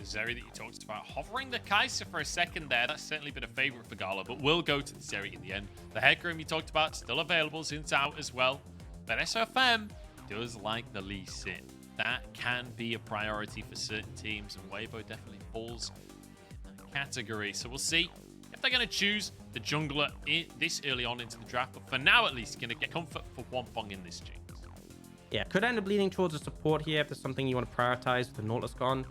the Zeri that you talked about. Hovering the Kai'Sa for a second there. That's certainly been a favorite for Gala, but we'll go to the Zeri in the end. The Hecarim you talked about, still available since out as well. But SofM does like the Lee Sin. That can be a priority for certain teams, and Weibo definitely falls in that category. So we'll see if they're going to choose the jungler this early on into the draft. But for now, at least, going to get comfort for Huanfeng in this Jinx. Yeah, could end up leaning towards a support here if there's something you want to prioritize with the Nautilus gone.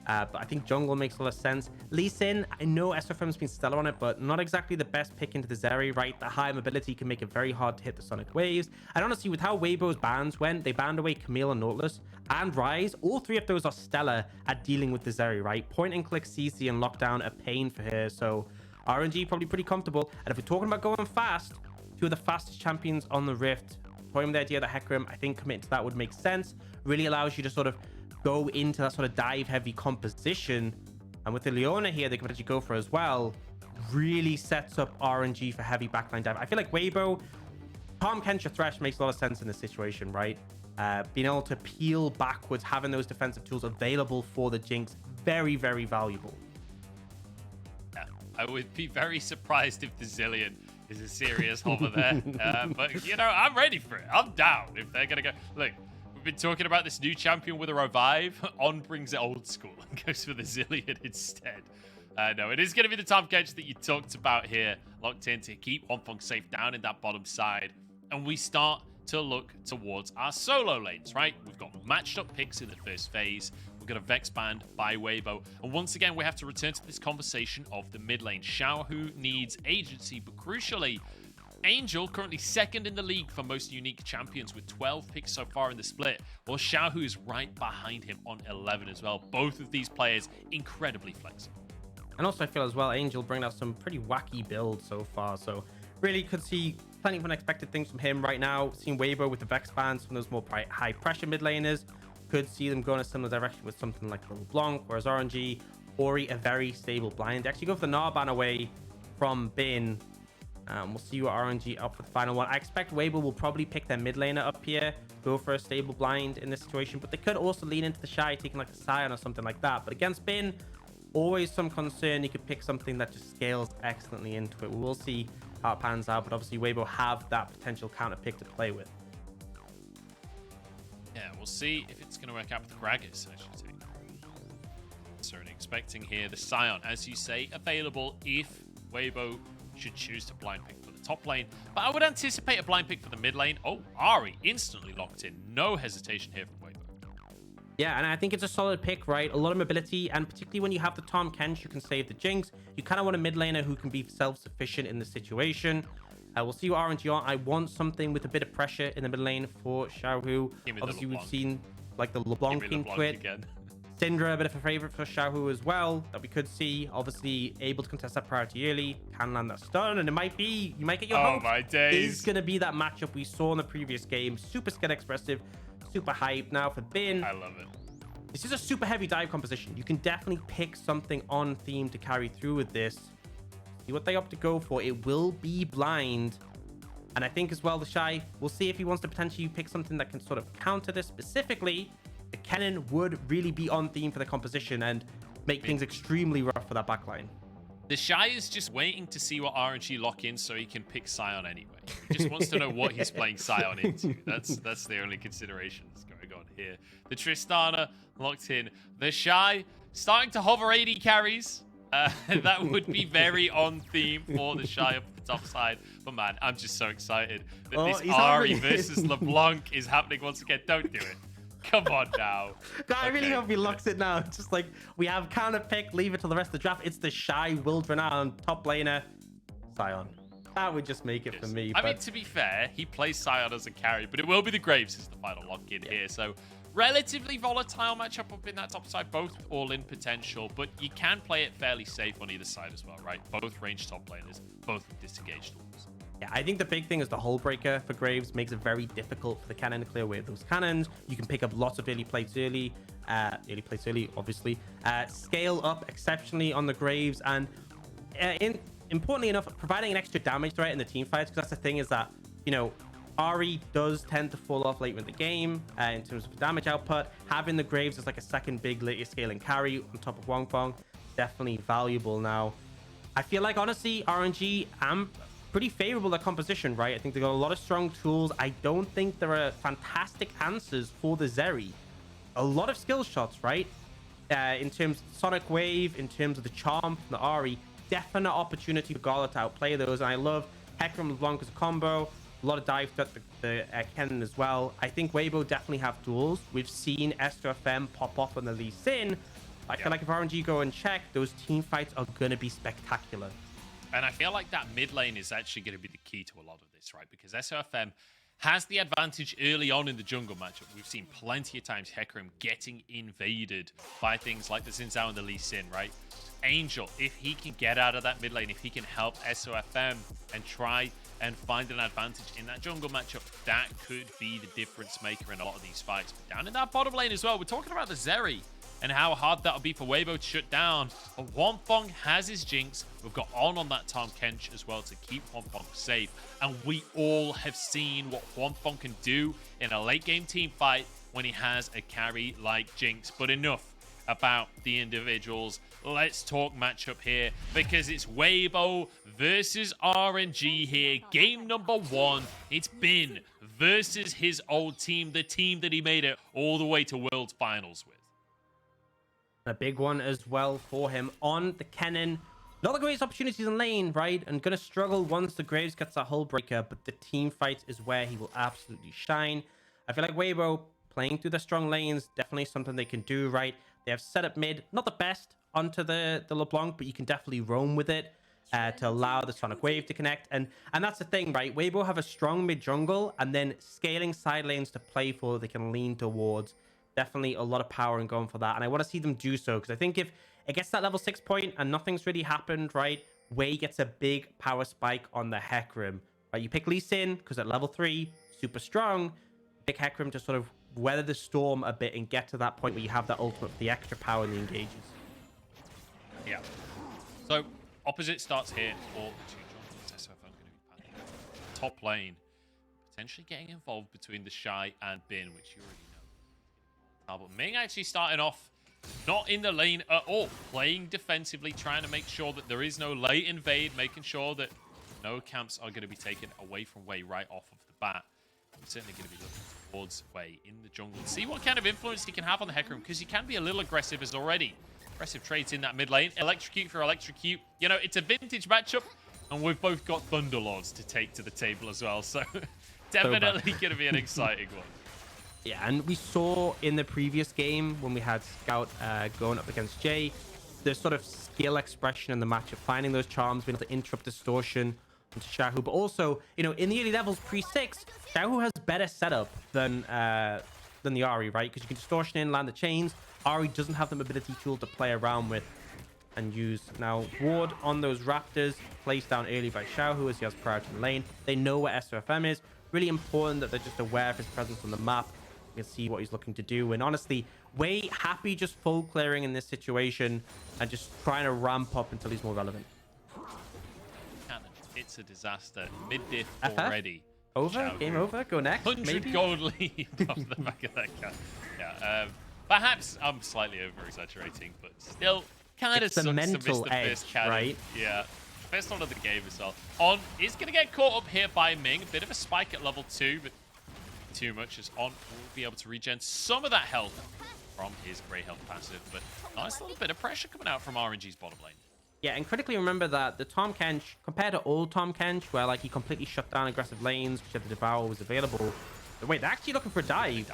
But I think jungle makes a lot of sense. Lee Sin, I know SofM's been stellar on it, but not exactly the best pick into the Zeri, right? The high mobility can make it very hard to hit the Sonic Waves. And honestly, with how Weibo's bans went, they banned away Camille and Nautilus and Rise. All three of those are stellar at dealing with the Zeri, right? Point and click CC and lockdown, a pain for her. So RNG probably pretty comfortable. And if we're talking about going fast, two of the fastest champions on the Rift, toying with the idea that Hecarim, I think committing to that would make sense. Really allows you to sort of go into that sort of dive heavy composition, and with the Leona here they can actually go for as well. Really sets up RNG for heavy backline dive. I feel like Weibo, Tahm, Kench, Thresh makes a lot of sense in this situation, right? Being able to peel backwards, having those defensive tools available for the Jinx, very, very valuable. Yeah, I would be very surprised if the Zillion is a serious hover there. But, you know, I'm ready for it. I'm down if they're going to go. Look, we've been talking about this new champion with a revive. On brings it old school and goes for the Zillion instead. No, it is going to be the Tahm Kench that you talked about here. Locked in to keep Huanfeng safe down in that bottom side. And we start to look towards our solo lanes, right? We've got matched up picks in the first phase. We've got a Vex banned by Weibo. And once again, we have to return to this conversation of the mid lane. Xiaohu needs agency, but crucially, Angel currently second in the league for most unique champions with 12 picks so far in the split, while Xiaohu is right behind him on 11 as well. Both of these players incredibly flexible. And also I feel as well, Angel bringing out some pretty wacky builds so far. So really could see plenty of unexpected things from him right now. Seeing Weibo with the Vex bans from those more high pressure mid laners. Could see them go in a similar direction with something like LeBlanc, whereas RNG, Ahri, a very stable blind. They actually go for the Gnar ban away from Bin. We'll see what RNG up for the final one. I expect Weibo will probably pick their mid laner up here, go for a stable blind in this situation, but they could also lean into the TheShy, taking like the Scion or something like that. But against Bin, always some concern. You could pick something that just scales excellently into it. We'll see how it pans out, but obviously Weibo have that potential counter pick to play with. Yeah, we'll see if it's going to work out with Gragas, I should say. Certainly expecting here the Scion, as you say, available if Weibo should choose to blind pick for the top lane. But I would anticipate a blind pick for the mid lane. Oh, Ahri instantly locked in. No hesitation here from Weibo. Yeah, and I think it's a solid pick, right? A lot of mobility, and particularly when you have the Tahm Kench, you can save the Jinx. You kind of want a mid laner who can be self-sufficient in the situation. We'll see what RNG are. I want something with a bit of pressure in the mid lane for Xiaohu. Obviously, we've seen like the LeBlanc being quit. Syndra, a bit of a favorite for Xiaohu as well, that we could see. Obviously, able to contest that priority early, can land that stun, and it might be, you might get your hopes. Oh my days. Is going to be that matchup we saw in the previous game. Super skill expressive, super hype. Now for Bin, I love it. This is a super heavy dive composition. You can definitely pick something on theme to carry through with this. See what they opt to go for. It will be blind. And I think as well, TheShy, we'll see if he wants to potentially pick something that can sort of counter this. Specifically, the Kennen would really be on theme for the composition and make things extremely rough for that backline. TheShy is just waiting to see what RNG lock in so he can pick Scion anyway. He just wants to know what he's playing Scion into. That's the only consideration that's going on here. The Tristana locked in. TheShy starting to hover AD carries. That would be very on theme for TheShy up at the top side. But man, I'm just so excited that this Ahri versus LeBlanc is happening once again. Don't do it. Come on now. God, I really hope he locks it now. It's just like, we have counter pick, leave it till the rest of the draft. It's TheShy, Wild Renown, top laner, Scion. That would just make it for me. I mean, to be fair, he plays Scion as a carry, but it will be the Graves as the final lock-in here. So relatively volatile matchup up in that top side, both all-in potential, but you can play it fairly safe on either side as well, right? Both range top laners, both with disengaged tools. Yeah, I think the big thing is the hull breaker for Graves makes it very difficult for the Kennen to clear away those cannons. You can pick up lots of early plates early, obviously. Scale up exceptionally on the Graves, and importantly enough, providing an extra damage threat in the team fights, because that's the thing is that, you know, Ahri does tend to fall off late in the game in terms of damage output. Having the Graves as like a second big later scaling carry on top of Huanfeng, definitely valuable now. I feel like, honestly, RNG, I'm pretty favorable to composition, right? I think they've got a lot of strong tools. I don't think there are fantastic answers for the Zeri. A lot of skill shots, right? In terms of Sonic Wave, in terms of the Charm, the Ahri, definite opportunity for Gala to outplay those. And I love Hecarim LeBlanc as a combo. A lot of dive to the Kennen as well. I think Weibo definitely have tools. We've seen SofM pop off on the Lee Sin. I feel like if RNG go and check, those team fights are going to be spectacular. And I feel like that mid lane is actually going to be the key to a lot of this, right? Because SofM has the advantage early on in the jungle matchup. We've seen plenty of times Hecarim getting invaded by things like the Xin Zhao and the Lee Sin, right? Angel, if he can get out of that mid lane, if he can help SofM and try and find an advantage in that jungle matchup, that could be the difference maker in a lot of these fights. But down in that bottom lane as well, we're talking about the Zeri and how hard that'll be for Weibo to shut down. But Huanfeng has his Jinx. We've got on that Tahm Kench as well to keep Huanfeng safe. And we all have seen what Huanfeng can do in a late game team fight when he has a carry like Jinx. But enough about the individuals. Let's talk matchup here, because it's Weibo versus RNG here. Game number 1. It's Bin versus his old team, the team that he made it all the way to World Finals with. A big one as well for him on the Kennen. Not the greatest opportunities in lane, right? And gonna struggle once the Graves gets that hull breaker, but the team fight is where he will absolutely shine. I feel like Weibo playing through the strong lanes, definitely something they can do, right? They have set up mid, not the best onto the LeBlanc, but you can definitely roam with it to allow the Sonic Wave to connect. And that's the thing, right? Weibo have a strong mid jungle and then scaling side lanes to play for, they can lean towards. Definitely a lot of power in going for that. And I want to see them do so, because I think if it gets that level 6 point and nothing's really happened, right? Wei gets a big power spike on the Hecarim. Right? You pick Lee Sin, because at level 3, super strong. Pick Hecarim to sort of weather the storm a bit and get to that point where you have that ultimate for the extra power in the engages. Yeah. So, opposite starts here for the two jungles. SofM going to be padding top lane. Potentially getting involved between TheShy and Bin, which you already know. But Ming actually starting off not in the lane at all. Playing defensively, trying to make sure that there is no late invade, making sure that no camps are going to be taken away from Wei right off of the bat. I'm certainly going to be looking towards Wei in the jungle and see what kind of influence he can have on the Hecarim, because he can be a little aggressive as already. Aggressive trades in that mid lane. Electrocute for electrocute. You know, it's a vintage matchup, and we've both got Thunderlords to take to the table as well. So definitely going to be an exciting one. Yeah, and we saw in the previous game when we had Scout going up against Jay, the sort of skill expression in the matchup, finding those charms, being able to interrupt distortion into Xiaohu. But also, you know, in the early levels pre-6, Xiaohu has better setup than the Ahri, right? Because you can distortion in, land the chains. Ahri doesn't have the mobility tool to play around with and use. Now, ward on those Raptors, placed down early by Xiaohu as he has priority in lane. They know where SofM is. Really important that they're just aware of his presence on the map. You can see what he's looking to do. And honestly, Wei happy just full clearing in this situation and just trying to ramp up until he's more relevant. Cannon, it's a disaster. Mid-diff already. Over? Xiaohu. Game over? Go next? 100 maybe? gold lead off the back of that cat. Yeah, perhaps I'm slightly over-exaggerating, but still kind of sucks to miss the edge, first cannon. Right? Yeah. First one of the game as well. On is going to get caught up here by Ming. A bit of a spike at level 2, but too much, as On will be able to regen some of that health from his grey health passive. But nice little bit of pressure coming out from RNG's bottom lane. Yeah, and critically remember that the Tahm Kench, compared to old Tahm Kench, where like he completely shut down aggressive lanes, which the Devour was available. But wait, they're actually looking for a dive.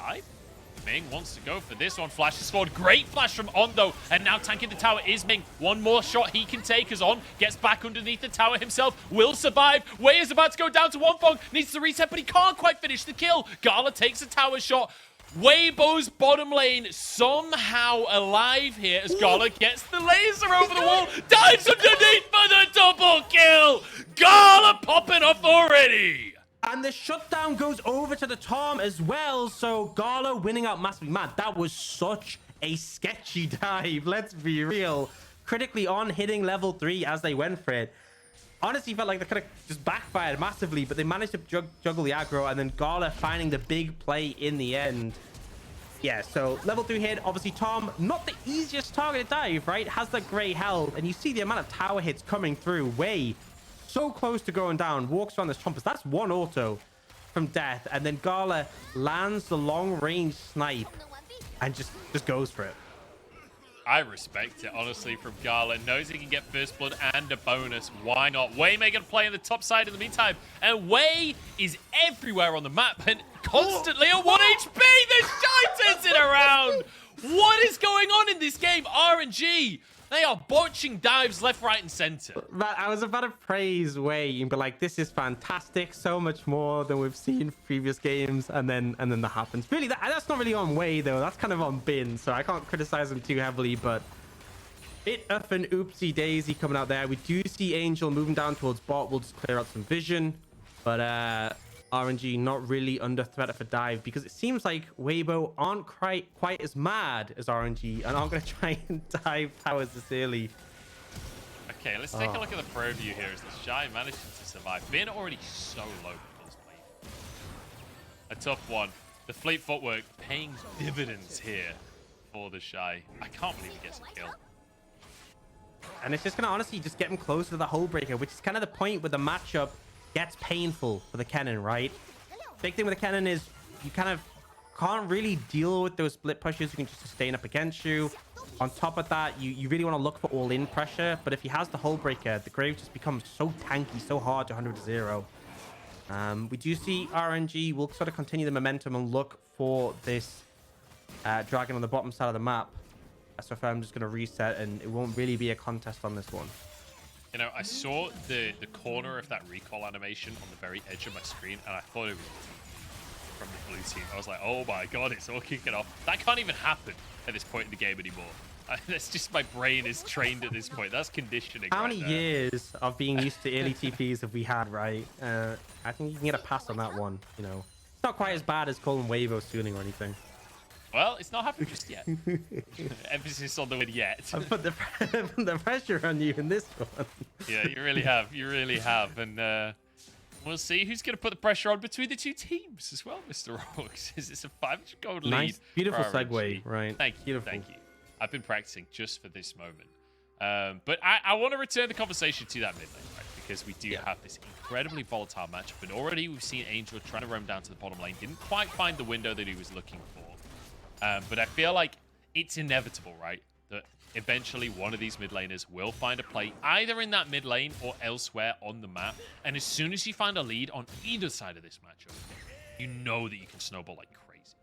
Ming wants to go for this one. Flash is scored. Great flash from On, though. And now tanking the tower is Ming. One more shot he can take as On gets back underneath the tower himself. Will survive. Wei is about to go down to Huanfeng. Needs to reset, but he can't quite finish the kill. Gala takes a tower shot. Weibo's bottom lane somehow alive here as Gala gets the laser over the wall. Dives underneath for the double kill. Gala popping off already. And the shutdown goes over to the Tahm as well. So Gala winning out massively. Man, that was such a sketchy dive. Let's be real. Critically On hitting level 3 as they went for it. honestly felt like they could have just backfired massively, but they managed to juggle the aggro, and then Gala finding the big play in the end. Yeah, so level 3 hit. Obviously, Tahm, not the easiest target to dive, right? Has that gray health, and you see the amount of tower hits coming through. Way so close to going down. Walks around this Chompers. That's one auto from death, and then Gala lands the long-range snipe and just goes for it. I respect it, honestly, from Gala. Knows he can get first blood and a bonus. Why not? Wei making a play on the top side in the meantime. And Wei is everywhere on the map and constantly at 1 HP. The Shy turns it around. What is going on in this game? RNG. They are botching dives left, right, and center. But I was about to praise Wei and be like, this is fantastic. So much more than we've seen in previous games. And then that happens. Really, that's not really on Wei, though. That's kind of on Bin. So I can't criticize him too heavily. But bit of an oopsie daisy coming out there. We do see Angel moving down towards bot. We'll just clear out some vision. But RNG not really under threat for dive, because it seems like Weibo aren't quite as mad as RNG and aren't going to try and dive towers this early. Okay, let's take a look at the pro view here as TheShy manages to survive. Bin already so low before this play. A tough one. The fleet footwork paying dividends here for TheShy. I can't believe he gets a kill. And it's just going to honestly just get him closer to the hole breaker, which is kind of the point where the matchup gets painful for the Kennen, right? Big thing with the Kennen is you kind of can't really deal with those split pushes. You can just sustain up against you. On top of that, you really want to look for all-in pressure. But if he has the hull breaker, the Grave just becomes so tanky, so hard to 100-0. We do see RNG will sort of continue the momentum and look for this dragon on the bottom side of the map. SofM just going to reset, and it won't really be a contest on this one. You know, I saw the corner of that recall animation on the very edge of my screen, and I thought it was from the blue team. I was like, oh my god, it's all kicking off. That can't even happen at this point in the game anymore. That's just, my brain is trained at this point. That's conditioning. How many years of being used to early TPs have we had, right? I think you can get a pass on that one, you know. It's not quite as bad as calling Weibo sooning or anything. Well, it's not happened just yet. Emphasis on the word yet. I put the pressure on you in this one. Yeah, you really have. You really have. And we'll see who's going to put the pressure on between the two teams as well, Mr. Rocks. Is this a 500 gold lead? Nice, beautiful segue, right? Thank you. Beautiful. Thank you. I've been practicing just for this moment. But I want to return the conversation to that mid lane, right? Because we do have this incredibly volatile matchup. And already we've seen Angel trying to roam down to the bottom lane. Didn't quite find the window that he was looking for. But I feel like it's inevitable, right? That eventually one of these mid laners will find a play either in that mid lane or elsewhere on the map. And as soon as you find a lead on either side of this matchup, you know that you can snowball like crazy.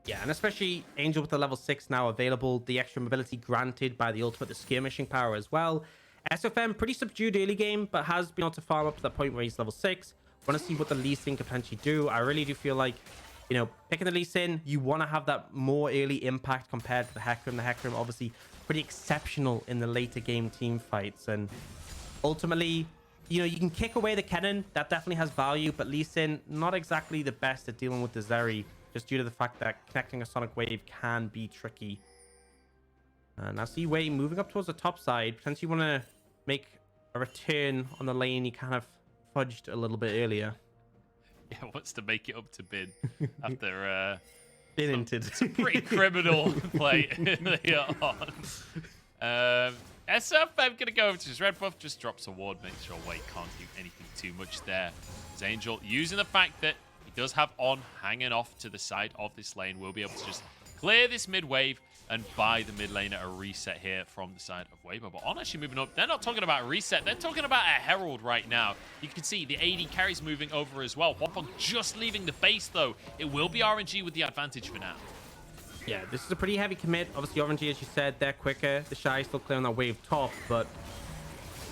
Yeah, and especially Angel with the level 6 now available, the extra mobility granted by the ultimate, the skirmishing power as well. SofM, pretty subdued early game, but has been able to farm up to that point where he's level 6. Want to see what the Lee Sin can potentially do. I really do feel like, you know, picking the Lee Sin, you want to have that more early impact compared to the Hecarim. The Hecarim, obviously, pretty exceptional in the later game team fights. And ultimately, you know, you can kick away the Kennen. That definitely has value. But Lee Sin, not exactly the best at dealing with the Zeri, just due to the fact that connecting a Sonic Wave can be tricky. And I see Wei moving up towards the top side. Potentially want to make a return on the lane he kind of fudged a little bit earlier. Yeah, wants to make it up to Bin after some pretty criminal play earlier on. SofM gonna go over to his red buff, just drops a ward, makes sure Wei can't do anything too much there. As Angel, using the fact that he does have On hanging off to the side of this lane, will be able to just clear this mid wave and buy the mid laner a reset here from the side of Weibo. But On actually moving up. They're not talking about a reset. They're talking about a Herald right now. You can see the AD carries moving over as well. Huanfeng just leaving the base, though. It will be RNG with the advantage for now. Yeah, this is a pretty heavy commit. Obviously, RNG, as you said, they're quicker. TheShy still clearing that wave top, but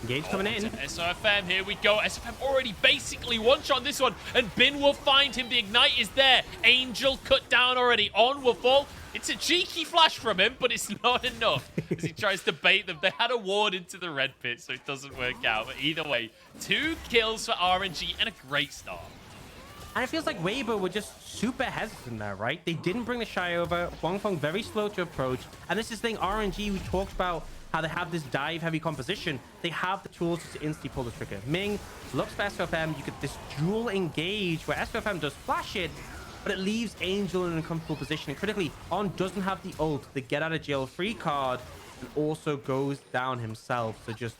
Engage coming in. SofM, here we go. SofM already basically one-shot this one, and Bin will find him. The Ignite is there. Angel cut down already. On will fall. It's a cheeky flash from him, but it's not enough as he tries to bait them. They had a ward into the red pit, so it doesn't work out. But either way, 2 kills for RNG and a great start. And it feels like Weibo were just super hesitant there, right? They didn't bring the TheShy over. Huanfeng very slow to approach. And this is the thing, RNG, we talked about how they have this dive-heavy composition. They have the tools to instantly pull the trigger. Ming looks for SofM. You get this dual engage where SofM does flash it, but it leaves Angel in an uncomfortable position. And critically, On doesn't have the ult, the get out of jail free card, and also goes down himself. So just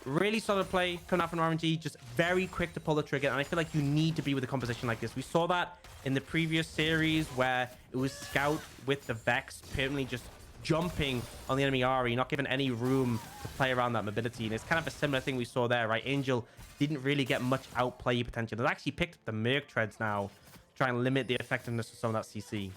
really solid play coming out from RNG, just very quick to pull the trigger. And I feel like you need to be with a composition like this. We saw that in the previous series where it was Scout with the Vex permanently just jumping on the enemy Ahri, not given any room to play around that mobility. And it's kind of a similar thing we saw there, right? Angel didn't really get much outplay potential. They've actually picked up the Merc Treads now, trying to limit the effectiveness of some of that CC.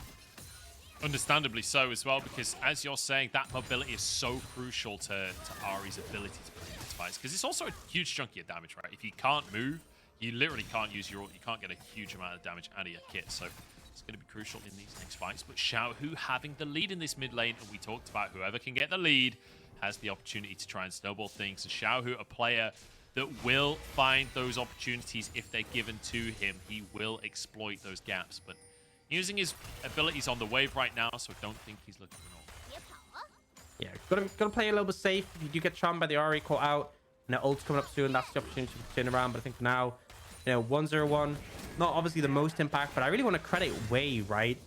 Understandably so as well, because as you're saying, that mobility is so crucial to Ahri's ability to play these fights, because it's also a huge chunk of your damage, right? If you can't move, you literally can't use your ult. You can't get a huge amount of damage out of your kit, so it's going to be crucial in these next fights. But Xiaohu having the lead in this mid lane, and we talked about whoever can get the lead has the opportunity to try and snowball things. And Xiaohu, a player that will find those opportunities if they're given to him. He will exploit those gaps, but using his abilities on the wave right now, so I don't think he's looking for an ult. Yeah, gotta play a little bit safe. If you do get charmed by the Ahri call out, and the ult's coming up soon, that's the opportunity to turn around. But I think for now, you know, 1-0-1, not obviously the most impact, but I really want to credit Wei, right?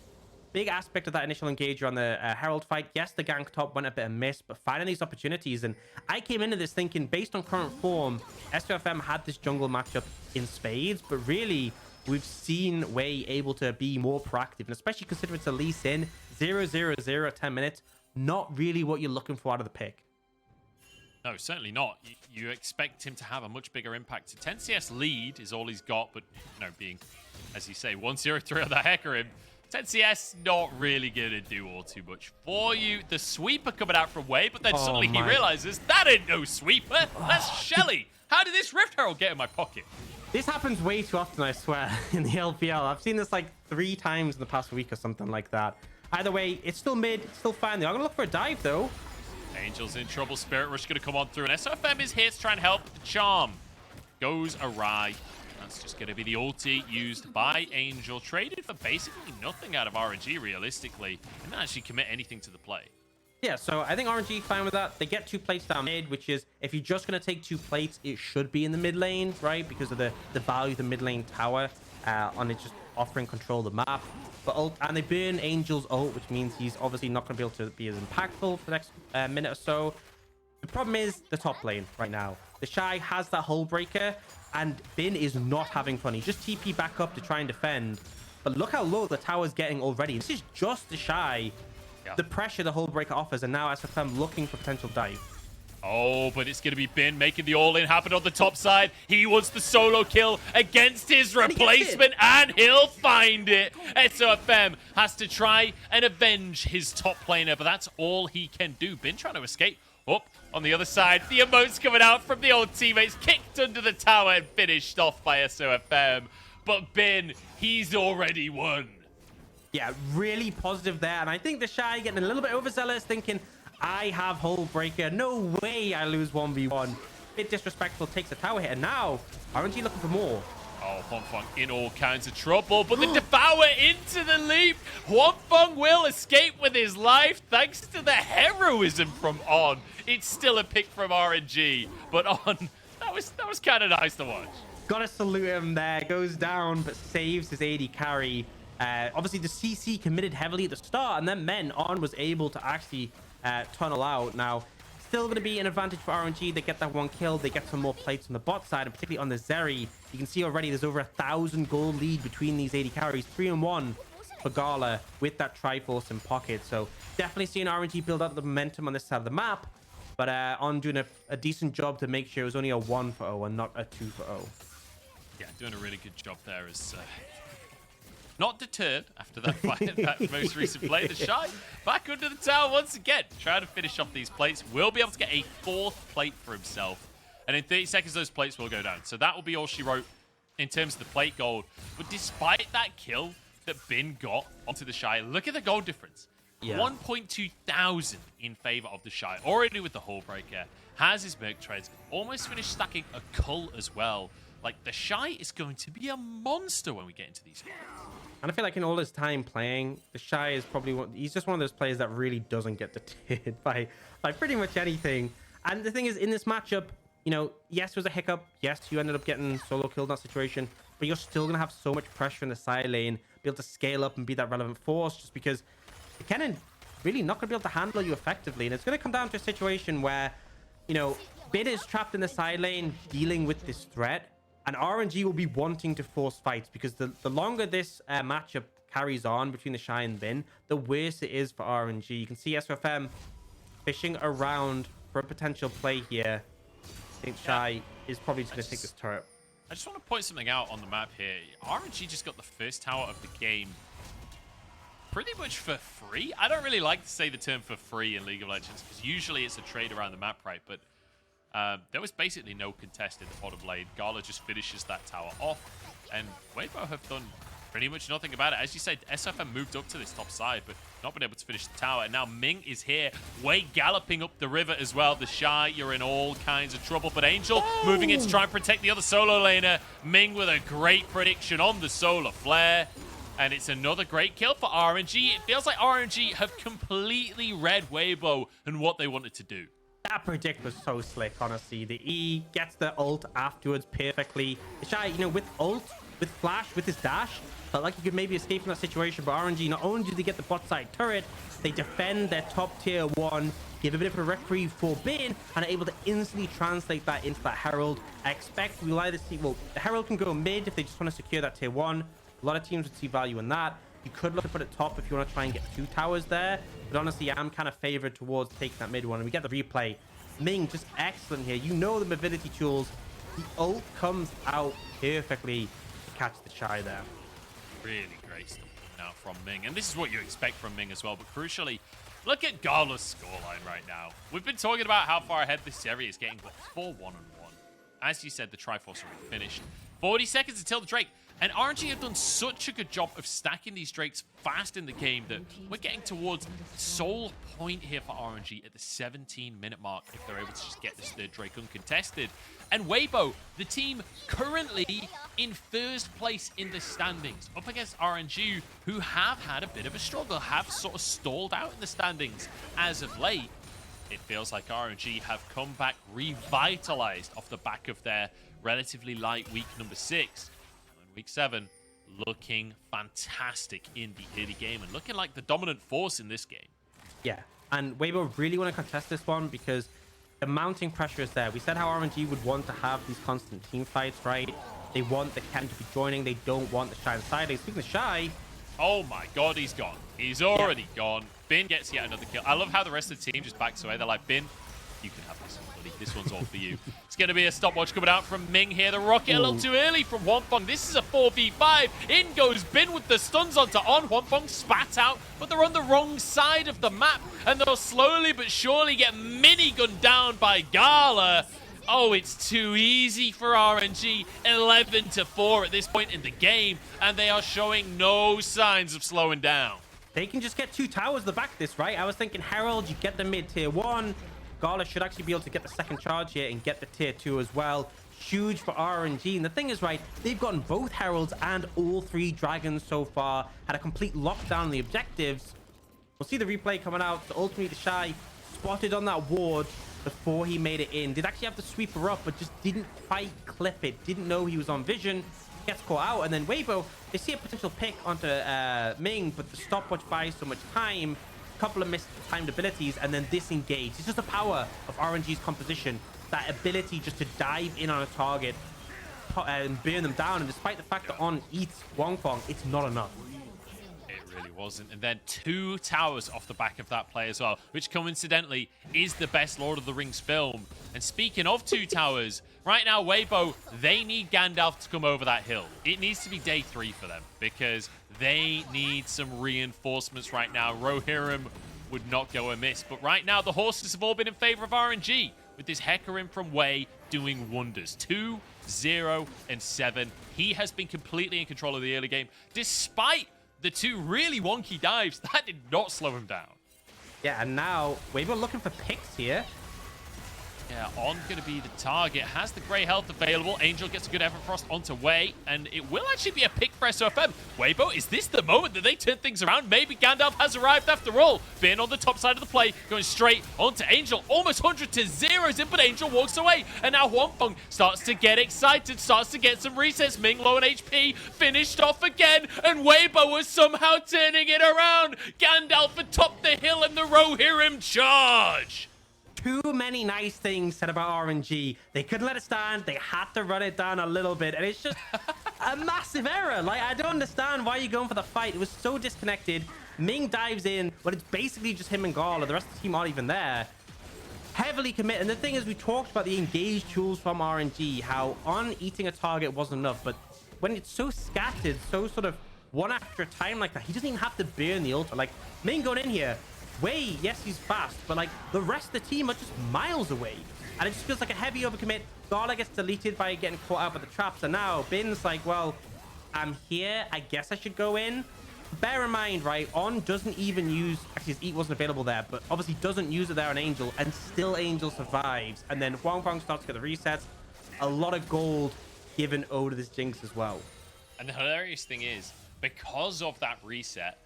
Big aspect of that initial engager on the Herald fight. Yes, the gank top went a bit amiss, but finding these opportunities. And I came into this thinking, based on current form, SofM had this jungle matchup in spades, but really, we've seen Wei able to be more proactive, and especially considering it's a Lee Sin, 0-0-0 at 10 minutes, not really what you're looking for out of the pick. No, certainly not. You expect him to have a much bigger impact. A 10 CS lead is all he's got, but, you know, being, as you say, 1-0-3 on the Hecarim, 10 CS not really going to do all too much for you. The sweeper coming out from Wei, but then suddenly he realizes that ain't no sweeper. That's Shelly. How did this Rift Herald get in my pocket? This happens way too often, I swear, in the LPL. I've seen this like 3 times in the past week or something like that. Either way, it's still mid, it's still fine. They're going to look for a dive, though. Angel's in trouble. Spirit Rush going to come on through. And SofM is here to try and help. The charm goes awry. That's just going to be the ulti used by Angel. Traded for basically nothing out of RNG, realistically. And not actually commit anything to the play. Yeah, so I think RNG fine with that. They get 2 plates down mid, which is, if you're just going to take 2 plates, it should be in the mid lane, right? Because of the value of the mid lane tower on it just offering control of the map. But and they burn Angel's ult, which means he's obviously not going to be able to be as impactful for the next minute or so. The problem is the top lane right now. TheShy has that hull breaker, and Bin is not having fun. He's just TP back up to try and defend. But look how low the tower's getting already. This is just TheShy. The pressure the hull breaker offers, and now SofM looking for potential dive. Oh, but it's going to be Bin making the all-in happen on the top side. He wants the solo kill against his replacement, and he'll find it. SofM has to try and avenge his top laner, but that's all he can do. Bin trying to escape. Up on the other side, the emotes coming out from the old teammates, kicked under the tower and finished off by SofM. But Bin, he's already won. Yeah, really positive there. And I think TheShy getting a little bit overzealous, thinking, I have hull breaker. No way I lose 1v1. Bit disrespectful, takes a tower hit. And now, RNG looking for more. Oh, Huanfeng in all kinds of trouble, but the Devour into the leap. Huanfeng will escape with his life thanks to the heroism from On. It's still a pick from RNG, but On, that was kind of nice to watch. Gotta salute him there. Goes down, but saves his AD carry. Obviously, the CC committed heavily at the start, and then On was able to actually tunnel out. Now, still going to be an advantage for RNG. They get that 1 kill. They get some more plates on the bot side, and particularly on the Zeri. You can see already there's over 1,000 gold lead between these AD carries. 3-1 for Gala with that Triforce in pocket. So definitely seeing RNG build up the momentum on this side of the map. But On doing a decent job to make sure it was only a 1-0 and not a 2-0. Yeah, doing a really good job there as... not deterred after that fight, that most recent play. TheShy back under the tower once again, trying to finish off these plates. Will be able to get a 4th plate for himself. And in 30 seconds, those plates will go down. So that will be all she wrote in terms of the plate gold. But despite that kill that Bin got onto TheShy, look at the gold difference. Yeah. 1.2 thousand in favor of TheShy. Already with the hull breaker. Has his Merc Treads. Almost finished stacking a Cult as well. Like, TheShy is going to be a monster when we get into these fights. And I feel like in all his time playing, TheShy is probably he's just one of those players that really doesn't get deterred by pretty much anything. And the thing is, in this matchup, you know, yes, it was a hiccup. Yes, you ended up getting solo killed in that situation, but you're still going to have so much pressure in the side lane, be able to scale up and be that relevant force, just because Kennen really not going to be able to handle you effectively. And it's going to come down to a situation where, you know, Bin is trapped in the side lane dealing with this threat, and RNG will be wanting to force fights, because the longer this matchup carries on between TheShy and Bin, the worse it is for RNG. You can see SofM fishing around for a potential play here. I think TheShy is probably just going to take this turret. I just want to point something out on the map here. RNG just got the first tower of the game pretty much for free. I don't really like to say the term for free in League of Legends, because usually it's a trade around the map, right? But there was basically no contest in the bottom lane. Gala just finishes that tower off, and Weibo have done pretty much nothing about it. As you said, SofM moved up to this top side, but not been able to finish the tower. And now Ming is here, way galloping up the river as well. TheShy, you're in all kinds of trouble. But Angel moving in to try and protect the other solo laner. Ming with a great prediction on the solar flare. And it's another great kill for RNG. It feels like RNG have completely read Weibo and what they wanted to do. That predict was so slick, honestly. The E gets the ult afterwards perfectly. TheShy, you know, with ult, with flash, with his dash, felt like he could maybe escape from that situation. But RNG, not only do they get the bot side turret, they defend their top tier 1, give a bit of a reprieve for Bin, and are able to instantly translate that into that Herald. I expect we'll either see, well, the Herald can go mid if they just want to secure that tier 1. A lot of teams would see value in that. You could look to put it top if you want to try and get 2 towers there. But honestly, I'm kind of favored towards taking that mid one. And we get the replay. Ming, just excellent here. You know the mobility tools. The ult comes out perfectly to catch TheShy there. Really great stuff now from Ming. And this is what you expect from Ming as well. But crucially, look at Gala's scoreline right now. We've been talking about how far ahead this Zeri is getting, but 4-1-1. As you said, the Triforce already finished. 40 seconds until the Drake. And RNG have done such a good job of stacking these Drakes fast in the game that we're getting towards sole point here for RNG at the 17-minute mark if they're able to just get this third Drake uncontested. And Weibo, the team currently in first place in the standings, up against RNG, who have had a bit of a struggle, have sort of stalled out in the standings as of late. It feels like RNG have come back revitalized off the back of their relatively light week number 6. Week 7, looking fantastic in the early game and looking like the dominant force in this game. Yeah, and Weibo really want to contest this one because the mounting pressure is there. We said how RNG would want to have these constant team fights, right? They want the Kennen to be joining. They don't want TheShy inside. Speaking of TheShy, oh my god, he's gone. He's already gone. Bin gets yet another kill. I love how the rest of the team just backs away. They're like, Bin, you can have this one, buddy. This one's all for you. It's going to be a stopwatch coming out from Ming here. The rocket a little too early from Huanfeng. This is a 4v5. In goes Bin with the stuns onto On. Huanfeng spat out, but they're on the wrong side of the map, and they'll slowly but surely get minigunned down by Gala. Oh, it's too easy for RNG. 11-4 at this point in the game, and they are showing no signs of slowing down. They can just get 2 towers to back this, right? I was thinking Herald, you get the mid tier 1. Gala should actually be able to get the second charge here and get the tier 2 as well. Huge for RNG. And the thing is, right, they've gotten both Heralds and all 3 dragons so far. Had a complete lockdown on the objectives. We'll see the replay coming out. So ultimately, TheShy spotted on that ward before he made it in. Did actually have to sweep her up, but just didn't quite clip it. Didn't know he was on vision. Gets caught out. And then Weibo, they see a potential pick onto Ming, but the stopwatch buys so much time. Couple of mistimed abilities and then disengage. It's just the power of RNG's composition, that ability just to dive in on a target and burn them down. And despite the fact that On eats Huanfeng, it's not enough. It really wasn't. And then 2 towers off the back of that play as well, which coincidentally is the best Lord of the Rings film. And speaking of 2 towers, right now Weibo, they need Gandalf to come over that hill. It needs to be day 3 for them because they need some reinforcements right now. Rohirrim would not go amiss. But right now, the horses have all been in favor of RNG, with this Hecarim from Wei doing wonders. 2, 0, and 7. He has been completely in control of the early game, despite the 2 really wonky dives. That did not slow him down. Yeah, and now Weibo looking for picks here. Yeah, On going to be the target. Has the grey health available. Angel gets a good Everfrost onto Wei, and it will actually be a pick for SofM. Weibo, is this the moment that they turn things around? Maybe Gandalf has arrived after all. Finn on the top side of the play, going straight onto Angel. Almost 100 to 0s in, but Angel walks away. And now Huanfeng starts to get excited, starts to get some resets. Ming low on HP, finished off again, and Weibo was somehow turning it around. Gandalf atop the hill, and the Rohirrim charge. Too many nice things said about RNG. They couldn't let it stand. They had to run it down a little bit. And it's just a massive error. Like, I don't understand why you're going for the fight. It was so disconnected. Ming dives in, but it's basically just him and Gala. The rest of the team aren't even there. Heavily commit. And the thing is, we talked about the engaged tools from RNG, how on eating a target wasn't enough. But when it's so scattered, so sort of one after a time like that, he doesn't even have to burn the ult. Like, Ming going in here. Wei, yes, he's fast, but like the rest of the team are just miles away. And it just feels like a heavy overcommit. Gala gets deleted by getting caught out by the traps. And now Bin's like, well, I'm here. I guess I should go in. Bear in mind, right, On doesn't even use... Actually, his eat wasn't available there, but obviously doesn't use it there on Angel, and still Angel survives. And then Huanfeng starts to get the resets. A lot of gold given over to this Jinx as well. And the hilarious thing is, because of that reset,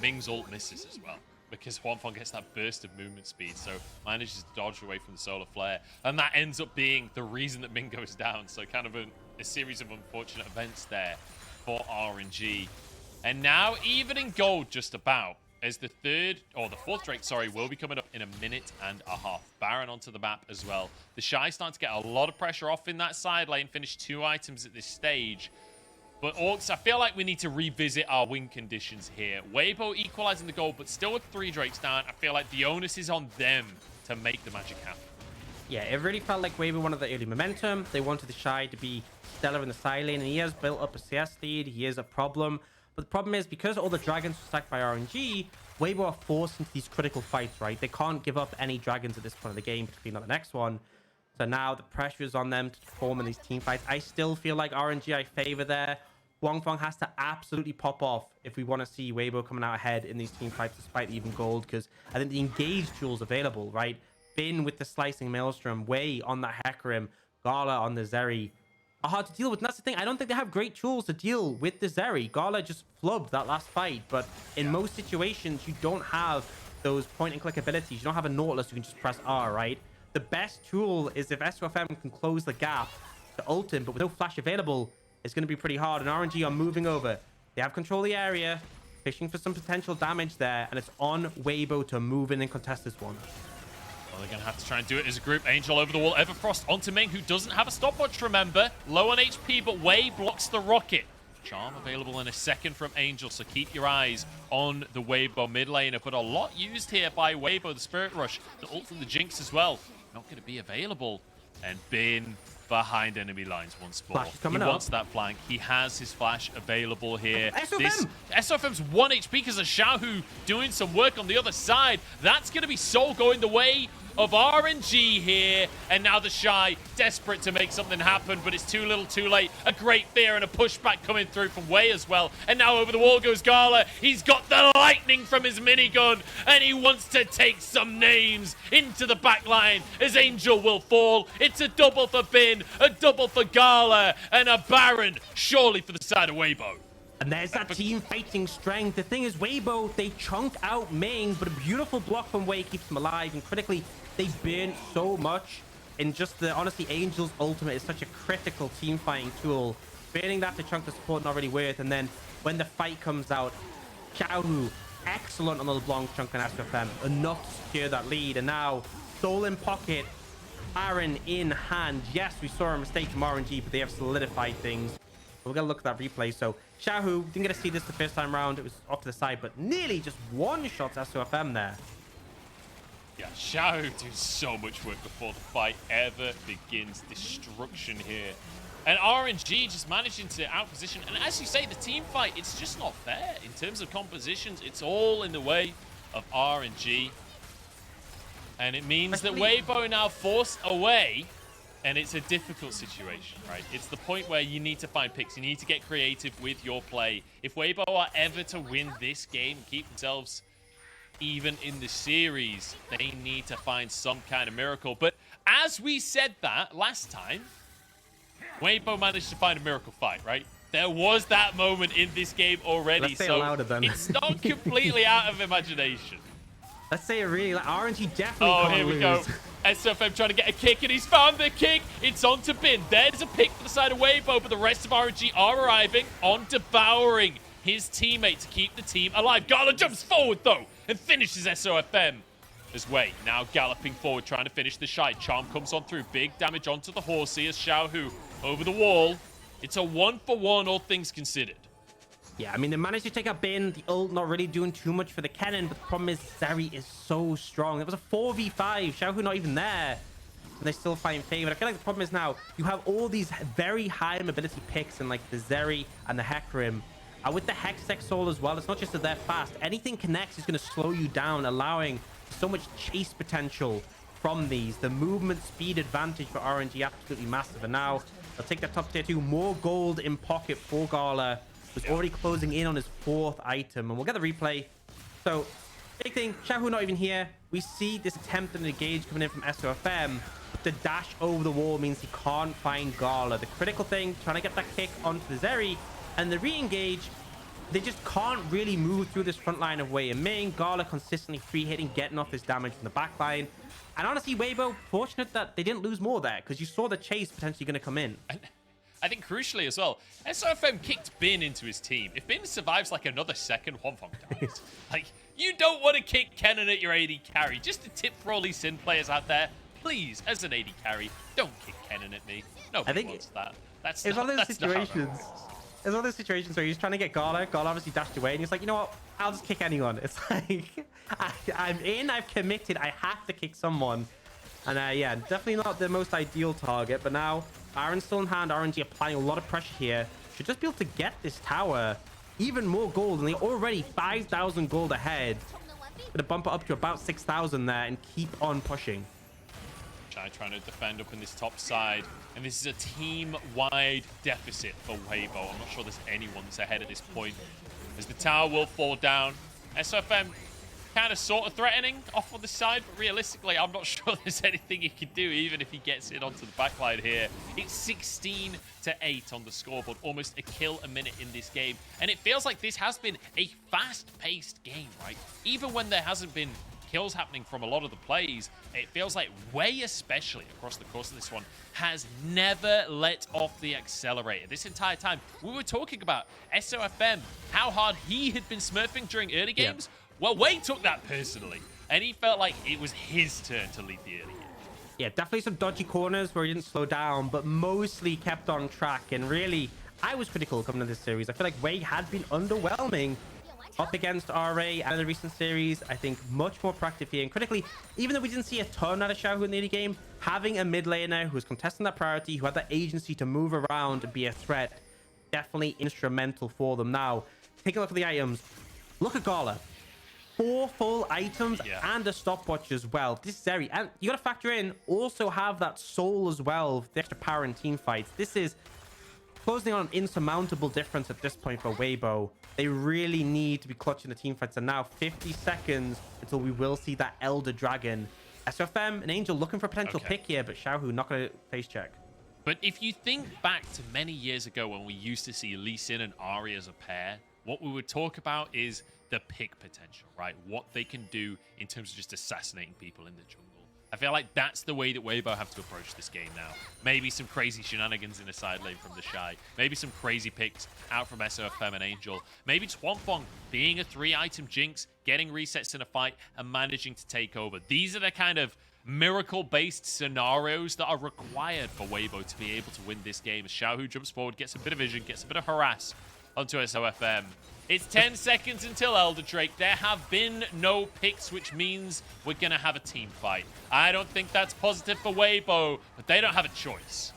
Ming's ult misses as well. Because Huanfeng gets that burst of movement speed, so manages to dodge away from the solar flare. And that ends up being the reason that Ming goes down. So kind of a series of unfortunate events there for RNG. And now, even in gold just about, as the fourth Drake, sorry, will be coming up in a minute and a half. Baron onto the map as well. TheShy starting to get a lot of pressure off in that side lane, finished 2 items at this stage. But Aux, I feel like we need to revisit our win conditions here. Weibo equalizing the goal, but still with 3 Drakes down. I feel like the onus is on them to make the magic happen. Yeah, it really felt like Weibo wanted the early momentum. They wanted TheShy to be stellar in the side lane, and he has built up a CS lead. He is a problem. But the problem is, because all the dragons were stacked by RNG, Weibo are forced into these critical fights, right? They can't give up any dragons at this point of the game, particularly not the next one. So now the pressure is on them to perform in these team fights. I still feel like RNG I favor there. Huanfeng has to absolutely pop off if we want to see Weibo coming out ahead in these team fights despite the even gold, because I think the engaged tools available, right? Bin with the slicing maelstrom, Wei on that Hecarim, Gala on the Zeri are hard to deal with. And that's the thing. I don't think they have great tools to deal with the Zeri. Gala just flubbed that last fight, but in most situations, you don't have those point and click abilities. You don't have a Nautilus. You can just press R, right? The best tool is if SofM can close the gap to ult him, but with no flash available, it's going to be pretty hard. And RNG are moving over. They have control of the area, fishing for some potential damage there, and it's on Weibo to move in and contest this one. Well, they're going to have to try and do it as a group. Angel over the wall, Everfrost onto Ming, who doesn't have a stopwatch, remember. Low on HP, but Wei blocks the rocket. Charm available in a second from Angel, so keep your eyes on the Weibo mid laner. But a lot used here by Weibo, the Spirit Rush, the ult from the Jinx as well. Not going to be available. And Bin behind enemy lines once more. He wants that flank. He has his flash available here. SofM! SofM's 1 HP because of Xiaohu doing some work on the other side. That's going to be Soul going the way of RNG here. And now TheShy desperate to make something happen, but it's too little too late. A great fear and a pushback coming through from Wei as well. And now over the wall goes Gala. He's got the lightning from his minigun, and he wants to take some names into the back line as Angel will fall. It's a double for Bin, a double for Gala, and a Baron surely for the side of Weibo. And there's that team fighting strength. The thing is, Weibo, they chunked out Ming, but a beautiful block from Wei keeps him alive. And critically, they burn so much. And just the, honestly, Angel's ultimate is such a critical team fighting tool. Burning that to chunk the support not really worth. And then when the fight comes out, Xiaohu, excellent on the LeBlanc chunk and SofM, enough to secure that lead. And now, Soul in pocket, Baron in hand. Yes, we saw a mistake from RNG, but they have solidified things. We're going to look at that replay. So Xiaohu didn't get to see this the first time round. It was off to the side, but nearly just one-shot SofM there. Yeah, Xiaohu doing so much work before the fight ever begins. Destruction here. And RNG just managing to outposition. And as you say, the team fight, it's just not fair. In terms of compositions, it's all in the way of RNG. And it means that Weibo now forced away. And it's a difficult situation, right? It's the point where you need to find picks. You need to get creative with your play. If Weibo are ever to win this game, keep themselves even in the series. They need to find some kind of miracle. But as we said that last time, Weibo managed to find a miracle fight, right? There was that moment in this game already. Let's say it so louder then. It's not completely out of imagination. Let's say it really, like, RNG definitely Oh, can't here we lose. go. SofM trying to get a kick, and he's found the kick. It's on to Bin. There's a pick for the side of Weibo, but the rest of RNG are arriving on devouring his teammate to keep the team alive. Gala jumps forward, though, and finishes SofM as Wei now galloping forward, trying to finish TheShy. Charm comes on through. Big damage onto the horsey as Xiaohu over the wall. It's a 1-for-1, all things considered. Yeah, I mean, they managed to take out Bin. The ult not really doing too much for the Kennen, but the problem is Zeri is so strong. It was a 4v5. Xiaohu not even there. And they still find favor. I feel like the problem is now you have all these very high mobility picks in like the Zeri and the Hecarim. With the Hextech Soul as well, it's not just that they're fast. Anything connects is going to slow you down, allowing so much chase potential from these. The movement speed advantage for RNG absolutely massive. And now they'll take that top tier 2. More gold in pocket for Gala. Was already closing in on his 4th item, and we'll get the replay. So big thing, Xiaohu not even here. We see this attempt at an engage coming in from SofM. The dash over the wall means he can't find Gala. The critical thing, trying to get that kick onto the Zeri, and the re-engage, they just can't really move through this front line of Wei and Ming. Gala consistently free hitting, getting off this damage from the back line. And honestly, Weibo, fortunate that they didn't lose more there, because you saw the chase potentially going to come in. I think crucially as well, SofM kicked Bin into his team. If Bin survives like another second, Huanfeng dies. Like, you don't want to kick Kennen at your AD carry. Just a tip for all these Sin players out there. Please, as an AD carry, don't kick Kennen at me. Nobody wants that. It's one of those situations. It's one of those situations where he's trying to get Gala. Gala obviously dashed away, and he's like, you know what? I'll just kick anyone. It's like, I'm in, I've committed. I have to kick someone. And yeah, definitely not the most ideal target. But now, Iron's still in hand. RNG applying a lot of pressure here. Should just be able to get this tower. Even more gold. And they're already 5,000 gold ahead. Gonna bump it up to about 6,000 there and keep on pushing. Trying to defend up in this top side. And this is a team-wide deficit for Weibo. I'm not sure there's anyone that's ahead at this point, as the tower will fall down. SofM kind of sort of threatening off on the side, but realistically, I'm not sure there's anything he can do, even if he gets it onto the backline here. It's 16-8 on the scoreboard, almost a kill a minute in this game. And it feels like this has been a fast-paced game, right? Even when there hasn't been kills happening from a lot of the plays, it feels like Wei, especially across the course of this one, has never let off the accelerator. This entire time, we were talking about SofM, how hard he had been smurfing during early games. Yeah. Well, Wei took that personally, and he felt like it was his turn to lead the early game. Yeah, definitely some dodgy corners where he didn't slow down, but mostly kept on track. And really, I was critical coming into this series. I feel like Wei had been underwhelming up against RA and in the recent series. I think much more proactive here. And critically, even though we didn't see a ton out of Xiaohu in the early game, having a mid laner who was contesting that priority, who had that agency to move around and be a threat, definitely instrumental for them. Now, take a look at the items. Look at Gala. 4 full items and a stopwatch as well. This is Zeri. And you got to factor in, also have that soul as well, the extra power in team fights. This is closing on an insurmountable difference at this point for Weibo. They really need to be clutching the team fights. And now 50 seconds until we will see that Elder Dragon. SofM and Angel looking for a potential pick here, but Xiaohu not going to face check. But if you think back to many years ago when we used to see Lee Sin and Ahri as a pair, what we would talk about is the pick potential, right? What they can do in terms of just assassinating people in the jungle. I feel like that's the way that Weibo have to approach this game now. Maybe some crazy shenanigans in a side lane from TheShy. Maybe some crazy picks out from SofM and Angel. Maybe it's Huanfeng being a 3-item Jinx, getting resets in a fight, and managing to take over. These are the kind of miracle-based scenarios that are required for Weibo to be able to win this game. As Xiaohu jumps forward, gets a bit of vision, gets a bit of harass onto SofM. It's 10 seconds until Elder Drake. There have been no picks, which means we're going to have a team fight. I don't think that's positive for Weibo, but they don't have a choice.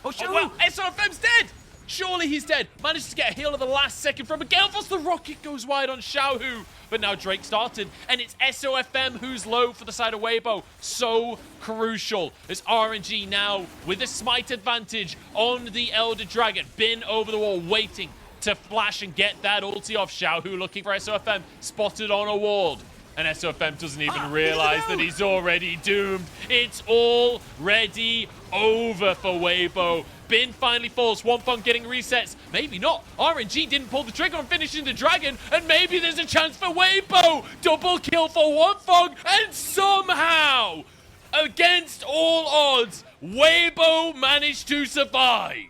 Oh, well, SofM's dead! Surely he's dead. Managed to get a heal at the last second from a Gale Force. The rocket goes wide on Xiaohu, but now Drake started, and it's SofM who's low for the side of Weibo. So crucial as RNG now with a smite advantage on the Elder Dragon. Bin over the wall, waiting to flash and get that ulti off. Xiaohu looking for SofM, spotted on a ward. And SofM doesn't even realize that he's already doomed. It's already over for Weibo. Bin finally falls. Huanfeng getting resets. Maybe not. RNG didn't pull the trigger on finishing the dragon. And maybe there's a chance for Weibo. Double kill for Huanfeng. And somehow, against all odds, Weibo managed to survive.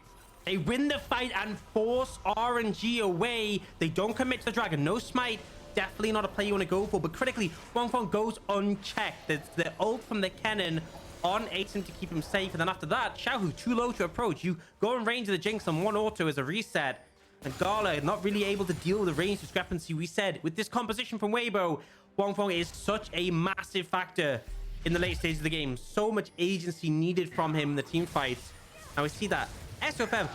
They win the fight and force RNG away. They don't commit to the dragon. No smite. Definitely not a play you want to go for. But critically, Huanfeng goes unchecked. There's the ult from the Kennen on Atem to keep him safe. And then after that, Xiaohu too low to approach. You go in range of the Jinx on one auto as a reset. And Gala not really able to deal with the range discrepancy. We said with this composition from Weibo, Huanfeng is such a massive factor in the late stage of the game. So much agency needed from him in the team fights. And we see that SofM,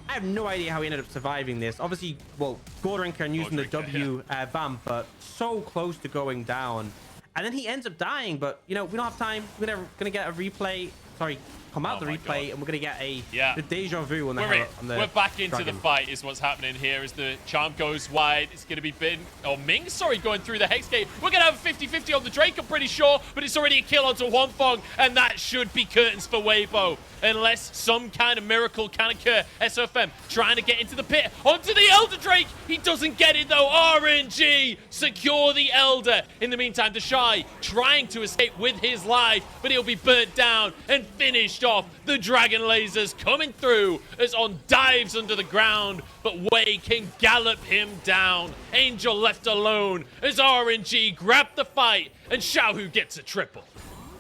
I have no idea how he ended up surviving this. Obviously, well, Gordrinker and using the W vamp, but so close to going down. And then he ends up dying, but, you know, we don't have time. We're gonna get a replay. Sorry, come out the replay, and we're gonna get the deja vu on the we're back into the fight is what's happening here as the charm goes wide. It's gonna be Ming, sorry, going through the Hex Gate. We're gonna have a 50-50 on the Drake, I'm pretty sure, but it's already a kill onto Huanfeng, and that should be curtains for Weibo. Unless some kind of miracle can occur. SofM trying to get into the pit. Onto the Elder Drake. He doesn't get it though. RNG secure the Elder. In the meantime, TheShy trying to escape with his life, but he'll be burnt down and finished off. The dragon lasers coming through as On dives under the ground, but Wei can gallop him down. Angel left alone as RNG grabbed the fight and Xiaohu gets a triple.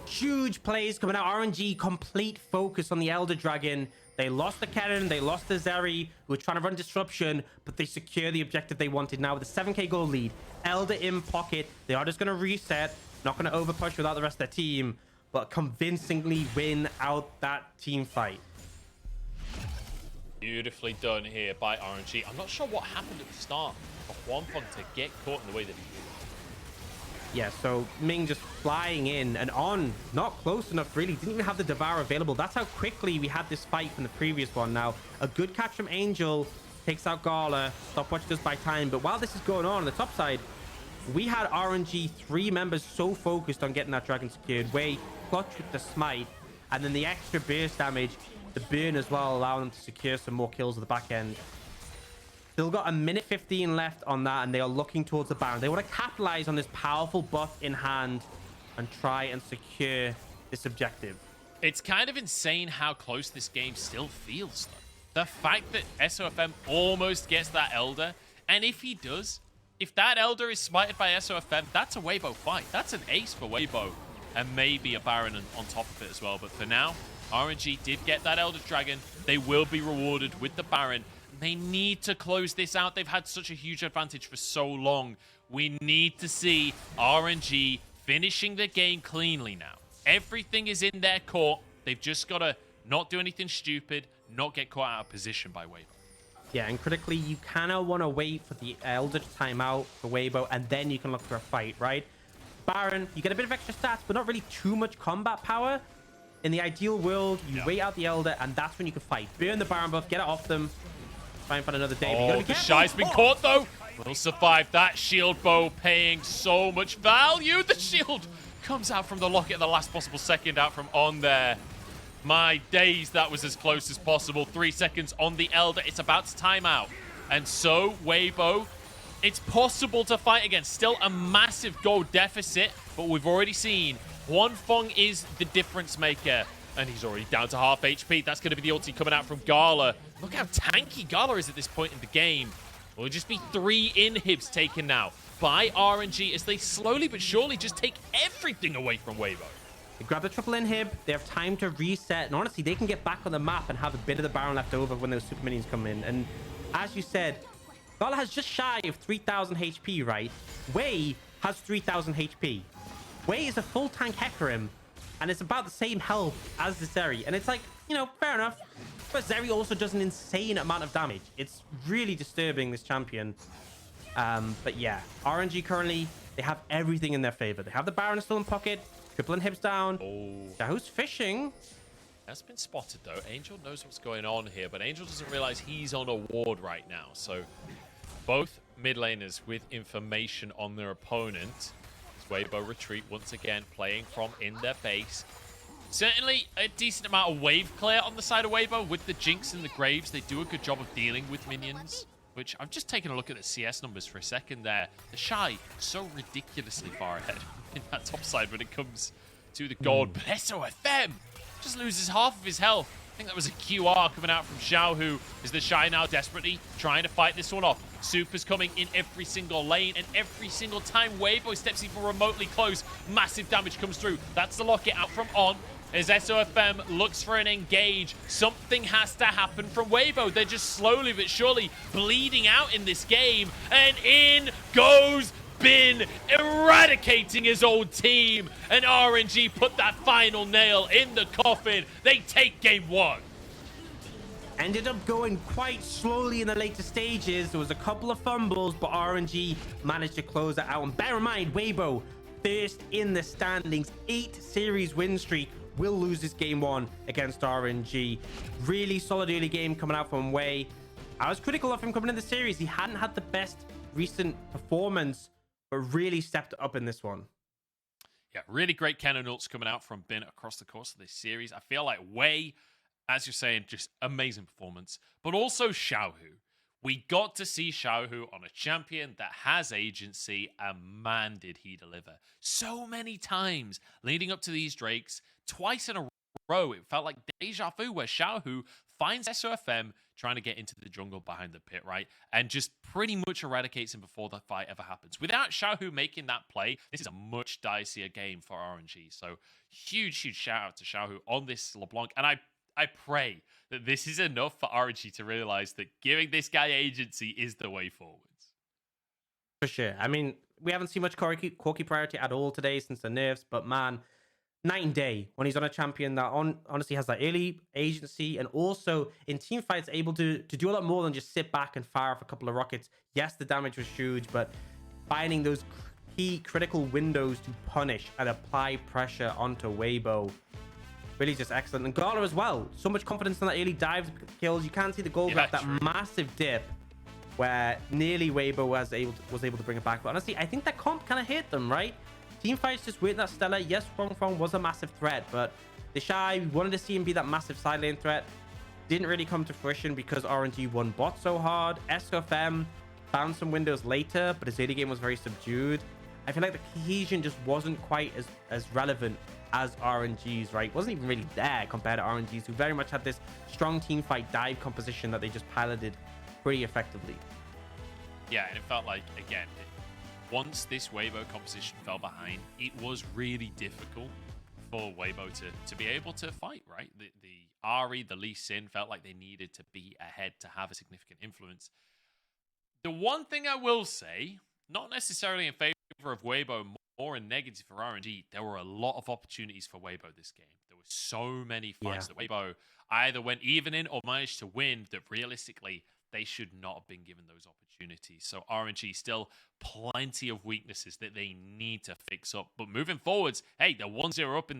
Huge plays coming out. RNG complete focus on the Elder Dragon. They lost the Kennen, they lost the Zeri, who were trying to run disruption, but they secure the objective they wanted now with a 7k gold lead. Elder in pocket. They are just going to reset, not going to overpush without the rest of their team, but convincingly win out that team fight. Beautifully done here by RNG. I'm not sure what happened at the start for Huanfeng to get caught in the way that he did. Yeah, so Ming just flying in and On, not close enough really, didn't even have the Devour available. That's how quickly we had this fight from the previous one. Now, a good catch from Angel takes out Gala, stopwatch does buy time, but while this is going on the top side, we had RNG 3 members so focused on getting that dragon secured. Wei clutch with the smite, and then the extra burst damage, the burn as well, allowing them to secure some more kills at the back end. Still got a minute 15 left on that, and they are looking towards the Baron. They want to capitalize on this powerful buff in hand and try and secure this objective. It's kind of insane how close this game still feels, though. The fact that SofM almost gets that Elder, and if he does, if that Elder is smited by SofM, that's a Weibo fight. That's an ace for Weibo, and maybe a Baron on top of it as well. But for now, RNG did get that Elder Dragon. They will be rewarded with the Baron. They need to close this out. They've had such a huge advantage for so long. We need to see RNG finishing the game cleanly now. Everything is in their court. They've just got to not do anything stupid, not get caught out of position by Weibo. Yeah, and critically, you kind of want to wait for the Elder to time out for Weibo, and then you can look for a fight, right? Baron, you get a bit of extra stats, but not really too much combat power. In the ideal world, you wait out the Elder, and that's when you can fight. Burn the Baron buff, get it off them. Try and find another day. Oh, TheShy's been caught, though. Will survive that shield bow, paying so much value. The shield comes out from the locket at the last possible second out from On there. My days, that was as close as possible. 3 seconds on the Elder. It's about to time out. And so, Weibo, it's possible to fight against. Still a massive gold deficit, but we've already seen Huanfeng is the difference maker. And he's already down to half HP. That's going to be the ulti coming out from Gala. Look how tanky Gala is at this point in the game. Will just be 3 inhibs taken now by RNG as they slowly but surely just take everything away from Weibo. They grab the triple inhib. They have time to reset. And honestly, they can get back on the map and have a bit of the Baron left over when those super minions come in. And as you said, Gala has just shy of 3,000 HP, right? Wei has 3,000 HP. Wei is a full tank Hecarim. And it's about the same health as the Zeri. And it's like, you know, fair enough. But Zeri also does an insane amount of damage. It's really disturbing, this champion. But yeah, RNG currently, they have everything in their favor. They have the Baron still in pocket. Triple inhibs down. Oh. Xiaohu's fishing. That's been spotted, though. Angel knows what's going on here, but Angel doesn't realize he's on a ward right now. So both mid laners with information on their opponent. Weibo retreat once again, playing from in their base. Certainly a decent amount of wave clear on the side of Weibo with the Jinx and the Graves. They do a good job of dealing with minions, which I've just taken a look at the CS numbers for a second there. TheShy so ridiculously far ahead in that top side when it comes to the gold. But SofM just loses half of his health. I think that was a QR coming out from Xiaohu. Is TheShy now desperately trying to fight this one off? Super's coming in every single lane, and every single time Weibo steps even remotely close, massive damage comes through. That's the locket out from On. As SofM looks for an engage, something has to happen from Weibo. They're just slowly but surely bleeding out in this game, and in goes Bin, eradicating his old team, and RNG put that final nail in the coffin. They take game one. Ended up going quite slowly in the later stages. There was a couple of fumbles, but RNG managed to close that out. And bear in mind, Weibo, first in the standings, 8-series win streak, will lose this game one against RNG. Really solid early game coming out from Wei. I was critical of him coming in the series. He hadn't had the best recent performance, but really stepped up in this one. Yeah, really great Kennen ults coming out from Bin across the course of this series. I feel like Wei, as you're saying, just amazing performance. But also Xiaohu. We got to see Xiaohu on a champion that has agency, and man, did he deliver. So many times leading up to these Drakes, twice in a row, it felt like deja vu where Xiaohu finds SofM trying to get into the jungle behind the pit, right? And just pretty much eradicates him before the fight ever happens. Without Xiaohu making that play, this is a much dicier game for RNG. So huge shout out to Xiaohu on this LeBlanc. And I pray that this is enough for RNG to realize that giving this guy agency is the way forwards. For sure. I mean, we haven't seen much Corki priority at all today since the nerfs, but man, night and day when he's on a champion that honestly has that early agency, and also in team fights able to do a lot more than just sit back and fire off a couple of rockets. Yes, the damage was huge, but finding those key critical windows to punish and apply pressure onto Weibo, really just excellent. And Gala as well, so much confidence in that early dives kills. You can see the goal grab, that massive dip where nearly Weibo was able to bring it back. But honestly, I think that comp kind of hit them, right? Team fights just waiting that Stella. Yes, Huanfeng was a massive threat, but TheShy wanted to see him be that massive side lane threat. Didn't really come to fruition because RNG won bot so hard. SofM found some windows later, but his early game was very subdued. I feel like the cohesion just wasn't quite as relevant as RNG's, right? Wasn't even really there compared to RNG's, who very much had this strong team fight dive composition that they just piloted pretty effectively. Yeah, and it felt like, again, once this Weibo composition fell behind, it was really difficult for Weibo to be able to fight, right? The Ahri, the Lee Sin felt like they needed to be ahead to have a significant influence. The one thing I will say, not necessarily in favor of Weibo, more in negative for RNG, there were a lot of opportunities for Weibo this game. There were so many fights that Weibo either went even in or managed to win that realistically they should not have been given those opportunities. So RNG still plenty of weaknesses that they need to fix up. But moving forwards, hey, they're 1-0 up in